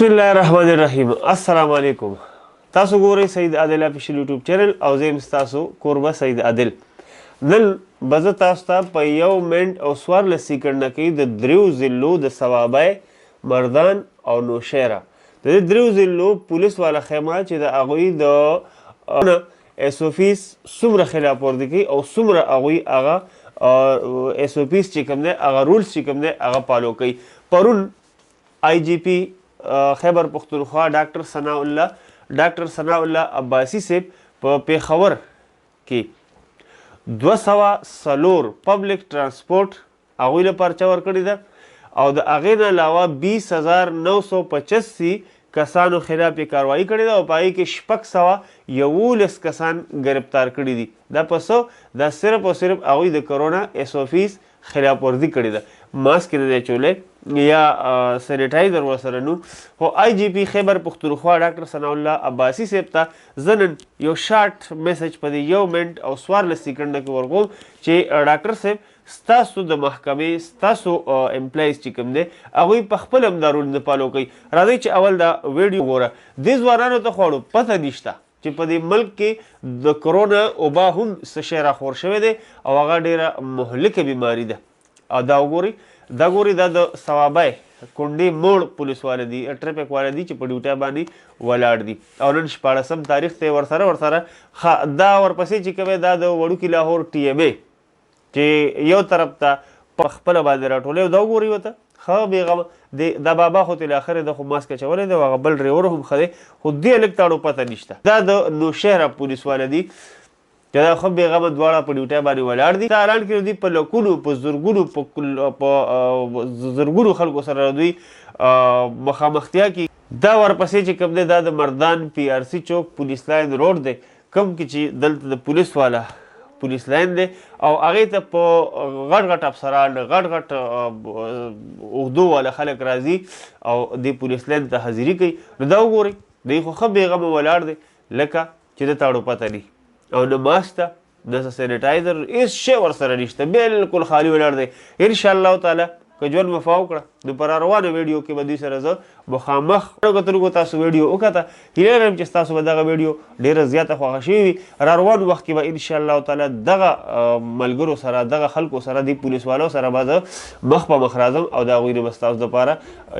बिस्मिल्लाहिर्रहमानिर्रहीम अस्सलाम वालेकुम। तासु गोरे सईद आदिल ऑफिशियल यूट्यूब चैनल او زم تاسو کوربه سید عادل نن بز تاسو ته په 1 منټ او 14 سکند کې د دریو ضلعو د ثوابای مردان او نوشهره د دریو ضلعو پولیس والا خیمه چې د اغوی د اس او پیس څومره خلاف ورزي کوي او څومره اغوی هغه اس او پیس چې کوم دی هغه رولز چې کوم دی هغه فالو کوي. پرون آی جی پی خیبر پختونخوا ډاکټر ثناء الله عباسی صاحب په پیښور کې 204 پبلک ترانسپورت هغوی له پرچه ورکړې ده او د هغې نه علاوه 20,985 کسانو خلاف یې کاروایي کړې ده او په هغې کې 611 کسان ګرفتار کړي دي. دا په څه؟ دا صرف او صرف هغوی د کرونا اس او پیس خلاف ورزي کړې ده. ماسک نه دی چولی یا سینیټایزر ورسره نو. خو آی جی پی خیبر پختونخوا ډاکټر ثناء الله عباسی صاحب ته زه نن یو شارټ میسج په دې 1 منټ او 14 سکند کې ورکوم چې ډاکټر صاحب ستاسو د محکمې ستاسو امپلایز چې کوم دی هغوی په خپل هم دا رول نه فالو کوي. راځئ چې اول دا ویډیو ګوره. دې ځوانانو ته خو پته نشته چې په دې ملک کې د کرونا وبا هم څه شی راخور شوی دی او هغه ډېره مهلکه بیماري ده. او دا وګورئ دا د ثوابای کونډې موړ پولیس والا دي ټریفک والا دي چې په ډیوټا باندې ولاړ دي او نن 14 تاریخ ته ورسره دا ورپسې چې کوي دا د وړوکي لاهور ټي ایم اے چې یو طرف ته په خپله باندې راټولی دا وګورئ ورته ښه بېغمه دا بابا خو تل اخر د خو ماسک اچولی دی او هغه بل ډریور هم ښه دی خو دې هلک ته پته نشته. دا د نوشهره پولیس والا دي چې دا خو بېغمه دواړه په ډیوټا باندې ولاړ دي. دا اعلان کړي دوی په لکونو په زرګونو خلکو سره دوی مخامختیا کوي. دا ورپسې چې کوم دی دا د مردان پی آر سی چوک پولیس لاین روډ دی کوم کې چې دلته د پولیس والا پولیس لاین دی او هغې ته په غټ افسران غټ عهدو والا خلک راځي او دې پولیس لاین ته حاضري کوي. نو دا وګورئ دی خو ښه بېغمه ولاړ دی لکه چې د تاړو پته ني او نه ماسک ته نه سینیټایزر هېڅ شی ورسره نشته بالکل خالي ولاړ دی. انشاءالله تعالی که ژوند وفا وکړه نو په راروانه ویډیو کې به دوی سره زه مخامخ کتونکو تاسو ویډیو وکته. هیله لرم چې ستاسو به دغه ویډیو ډېره زیاته خوښه شوې وي. راروان وخت کې به انشاءالله تعالی دغه ملګرو سره دغه خلکو سره د پولیس والو سره به زه مخ په مخ راځم او د هغوی نه به ستاسو دپاره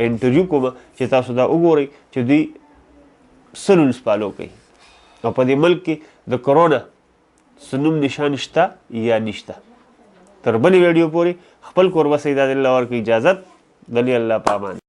انټرویو کوم چې تاسو دا وګورئ چې دوی څه رولز فالو کوي او په دې ملک کې د کرونا څه نوم نشان شته یا نشته. تر بلې ویډیو پورې خپل کوربه سید عادل ورکړئ اجازت. دلی الله په امان.